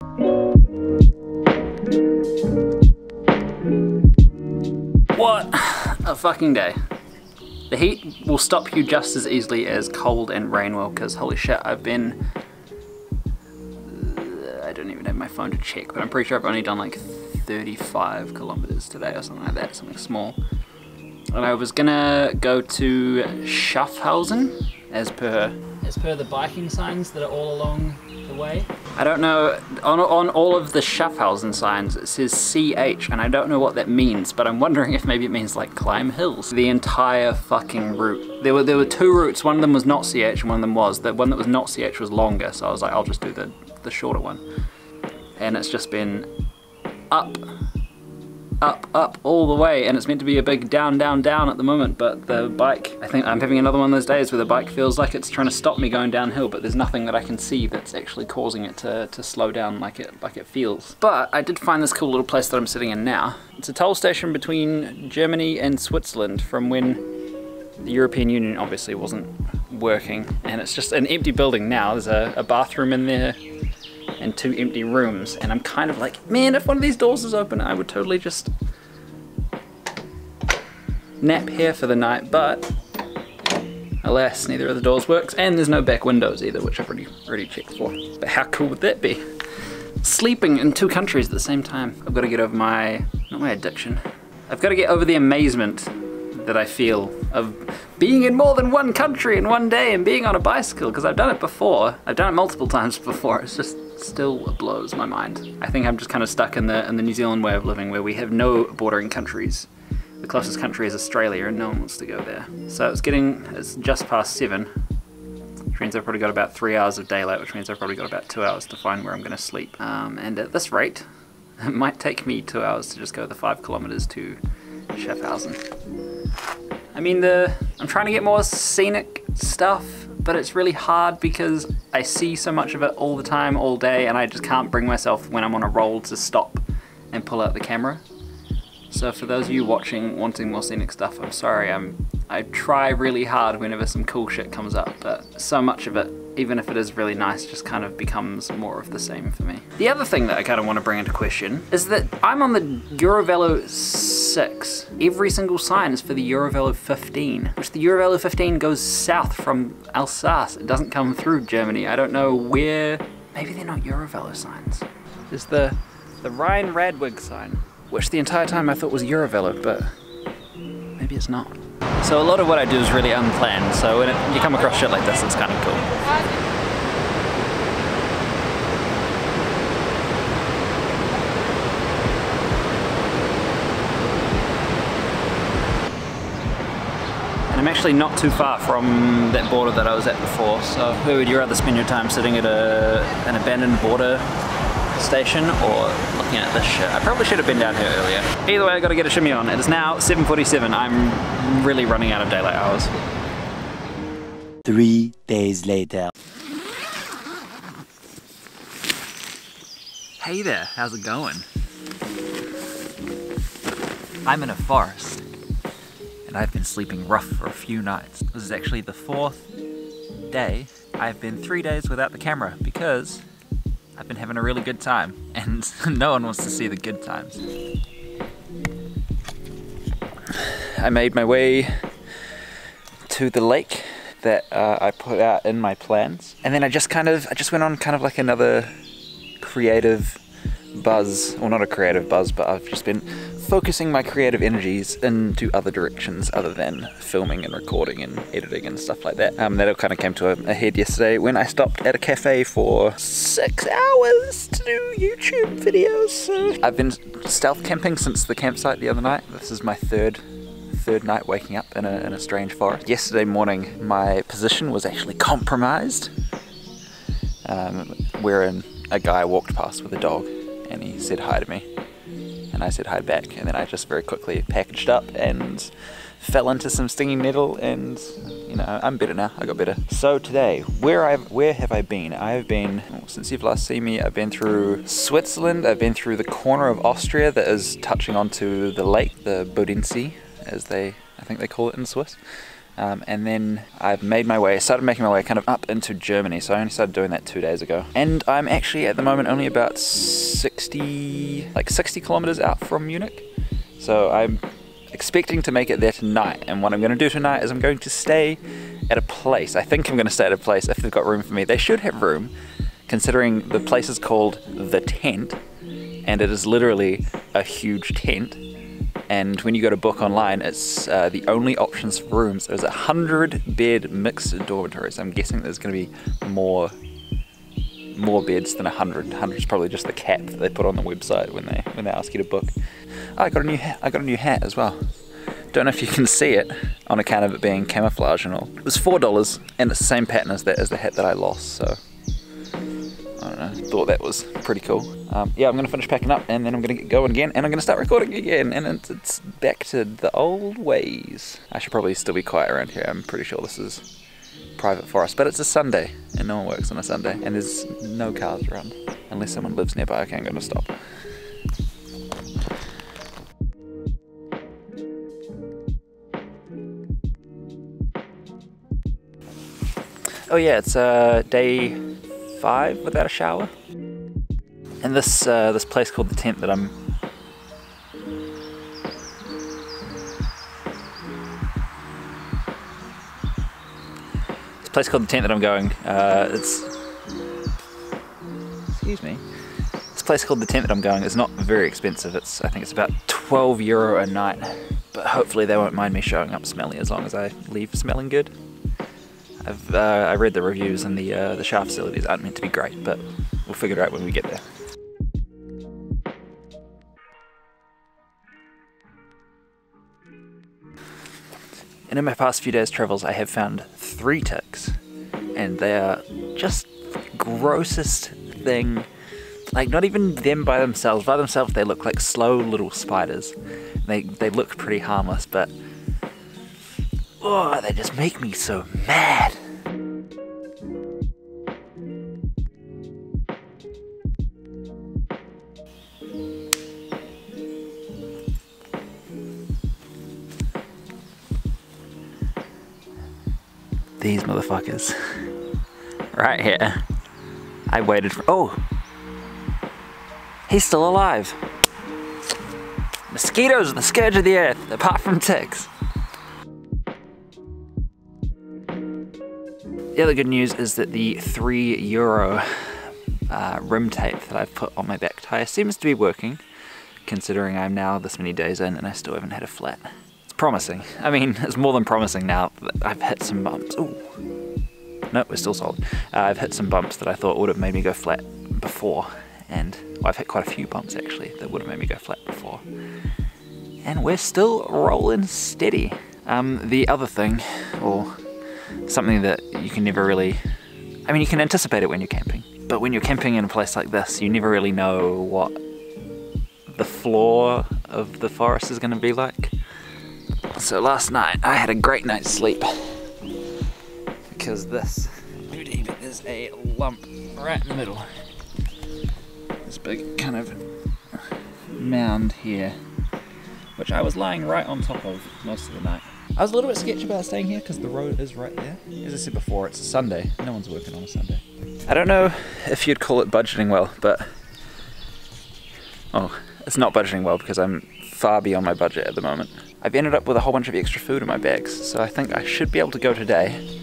What a fucking day. The heat will stop you just as easily as cold and rain will, because holy shit, I've been... I don't even have my phone to check, but I'm pretty sure I've only done like 35 kilometers today or something like that, something small. And I was gonna go to Schaffhausen as per the biking signs that are all along the way. I don't know, on all of the Schaffhausen signs it says CH, and I don't know what that means, but I'm wondering if maybe it means like climb hills. The entire fucking route. There were two routes, one of them was not CH and one of them was. The one that was not CH was longer, so I was like, I'll just do the shorter one. And it's just been up, up, up all the way, and it's meant to be a big down, down, down at the moment, but the bike, I think I'm having another one of those days where the bike feels like it's trying to stop me going downhill, but there's nothing that I can see that's actually causing it to slow down like it feels. But I did find this cool little place that I'm sitting in now. It's a toll station between Germany and Switzerland from when the European Union obviously wasn't working, and it's just an empty building now. There's a bathroom in there and 2 empty rooms, and I'm kind of like, man, if one of these doors is open, I would totally just nap here for the night, but alas, neither of the doors works, and there's no back windows either, which I've already checked for. But how cool would that be? Sleeping in 2 countries at the same time. I've got to get over not my addiction. I've got to get over the amazement that I feel of being in more than 1 country in one day and being on a bicycle, because I've done it before. I've done it multiple times before. It's just still blows my mind. I think I'm just kind of stuck in the New Zealand way of living, where we have no bordering countries. The closest country is Australia, and no one wants to go there. So it's just past 7, which means I've probably got about 3 hours of daylight, which means I've probably got about 2 hours to find where I'm going to sleep. And at this rate, it might take me 2 hours to just go the 5 kilometers to Schaffhausen. I mean, I'm trying to get more scenic stuff, but it's really hard because I see so much of it all the time, all day, and I just can't bring myself when I'm on a roll to stop and pull out the camera. So for those of you watching wanting more scenic stuff, I'm sorry, I try really hard whenever some cool shit comes up, but so much of it, even if it is really nice, just kind of becomes more of the same for me. The other thing that I kind of want to bring into question is that I'm on the Eurovelo 6. Every single sign is for the Eurovelo 15, which the Eurovelo 15 goes south from Alsace. It doesn't come through Germany. I don't know where, maybe they're not Eurovelo signs. There's the Rhine-Radweg sign, which the entire time I thought was Eurovelo, but maybe it's not. So a lot of what I do is really unplanned, so when you come across shit like this, it's kind of cool. And I'm actually not too far from that border that I was at before, so where would you rather spend your time, sitting at an abandoned border station or looking at this shit? I probably should have been down here earlier. Either way, I gotta get a shimmy on. It is now 7:47. I'm really running out of daylight hours. 3 days later. Hey there, how's it going? I'm in a forest, and I've been sleeping rough for a few nights. This is actually the 4th day. I've been 3 days without the camera because I've been having a really good time, and no one wants to see the good times. I made my way to the lake that I put out in my plans, and then I just went on kind of like another creative buzz, well, not a creative buzz, but I've just been focusing my creative energies into other directions other than filming and recording and editing and stuff like that. That all kind of came to a head yesterday when I stopped at a cafe for 6 hours to do YouTube videos. So I've been stealth camping since the campsite the other night. This is my third night waking up in a strange forest. Yesterday morning my position was actually compromised, wherein a guy walked past with a dog and he said hi to me. And I said hi back, and then I just very quickly packaged up and fell into some stinging nettle, and you know, I'm better now. I got better. So today, where have I been? I have been, since you've last seen me, I've been through Switzerland. I've been through the corner of Austria that is touching onto the lake, the Bodensee, as I think they call it in Swiss. and then I've started making my way kind of up into Germany, so I only started doing that 2 days ago. And I'm actually at the moment only about 60 kilometers out from Munich, so I'm expecting to make it there tonight. And what I'm going to do tonight is I'm going to stay at a place. I think I'm going to stay at a place if they've got room for me. They should have room, considering the place is called The Tent, and it is literally a huge tent. And when you go to book online, it's the only options for rooms is 100-bed mixed dormitories. I'm guessing there's going to be more beds than 100. 100 is probably just the cap that they put on the website when they ask you to book. I got a new hat as well. Don't know if you can see it on account of it being camouflage and all. It was $4, and it's the same pattern as the hat that I lost. So I don't know. Thought that was pretty cool. Yeah, I'm gonna finish packing up, and then I'm gonna get going again, and I'm gonna start recording again, and it's back to the old ways. I should probably still be quiet around here. I'm pretty sure this is private forest, but it's a Sunday, and no one works on a Sunday, and there's no cars around, unless someone lives nearby. Okay, I'm gonna stop. Oh yeah, it's day 5 without a shower. And this place called The Tent that I'm... This place called The Tent that I'm going, excuse me. This place called The Tent that I'm going is not very expensive. I think it's about €12 a night. But hopefully they won't mind me showing up smelly as long as I leave smelling good. I read the reviews, and the shower facilities aren't meant to be great, but we'll figure it out when we get there. And in my past few days' travels, I have found 3 ticks, and they are just the grossest thing. Like, not even them by themselves. By themselves, they look like slow little spiders. They look pretty harmless, but oh, they just make me so mad. These motherfuckers. Right here. I waited for... Oh! He's still alive! Mosquitoes are the scourge of the earth, apart from ticks. The other good news is that the €3 rim tape that I've put on my back tyre seems to be working, considering I'm now this many days in and I still haven't had a flat. Promising. I mean, it's more than promising now. I've hit some bumps. Ooh. Nope, we're still solid. I've hit some bumps that I thought would have made me go flat before, and well, I've hit quite a few bumps actually that would have made me go flat before. And we're still rolling steady. The other thing, or something that you can never really... I mean, you can anticipate it when you're camping, but when you're camping in a place like this, you never really know what the floor of the forest is going to be like. So last night I had a great night's sleep because this is a lump right in the middle. This big kind of mound here, which I was lying right on top of most of the night. I was a little bit sketchy about staying here because the road is right there. As I said before, it's a Sunday. No one's working on a Sunday. I don't know if you'd call it budgeting well, but... Oh, it's not budgeting well because I'm far beyond my budget at the moment. I've ended up with a whole bunch of extra food in my bags, so I think I should be able to go today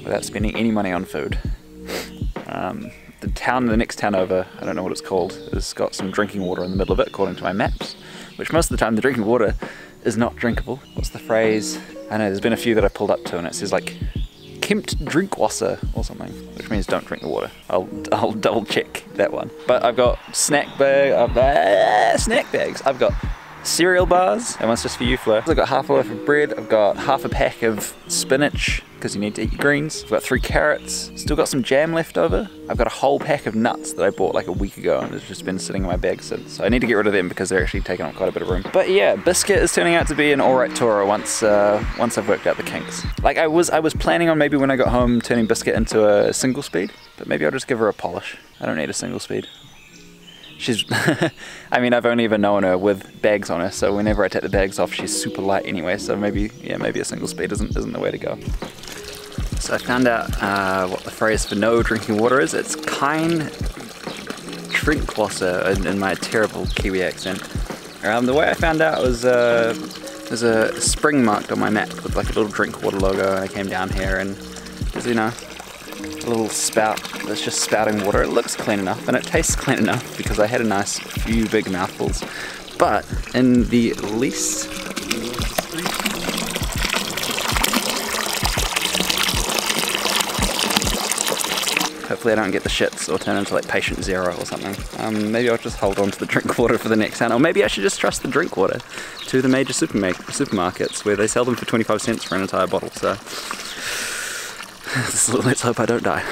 without spending any money on food. The next town over, I don't know what it's called, has got some drinking water in the middle of it, according to my maps, which most of the time the drinking water is not drinkable. What's the phrase? I know there's been a few that I pulled up to and it says like, "Kempt Drinkwasser" or something, which means don't drink the water. I'll double check that one. But I've got snack bags. I've got cereal bars, that one's just for you, Flo. I've got half a loaf of bread, I've got half a pack of spinach, because you need to eat your greens. I've got 3 carrots, still got some jam left over. I've got a whole pack of nuts that I bought like a week ago and it's just been sitting in my bag since. So I need to get rid of them because they're actually taking up quite a bit of room. But yeah, Biscuit is turning out to be an alright tourer once I've worked out the kinks. Like I was planning on maybe when I got home turning Biscuit into a single speed, but maybe I'll just give her a polish. I don't need a single speed. She's, I mean, I've only ever known her with bags on her, so whenever I take the bags off, she's super light anyway, so maybe, yeah, maybe a single speed isn't the way to go. So I found out what the phrase for no drinking water is. It's kein Trinkwasser in my terrible Kiwi accent. The way I found out was there's a spring marked on my map with like a little drink water logo, and I came down here and there's, you know, a little spout that's just spouting water. It looks clean enough and it tastes clean enough because I had a nice few big mouthfuls. But in the least, hopefully I don't get the shits or turn into like patient zero or something. Maybe I'll just hold on to the drink water for the next time, or maybe I should just trust the drink water to the major supermarkets where they sell them for 25 cents for an entire bottle. So let's hope I don't die.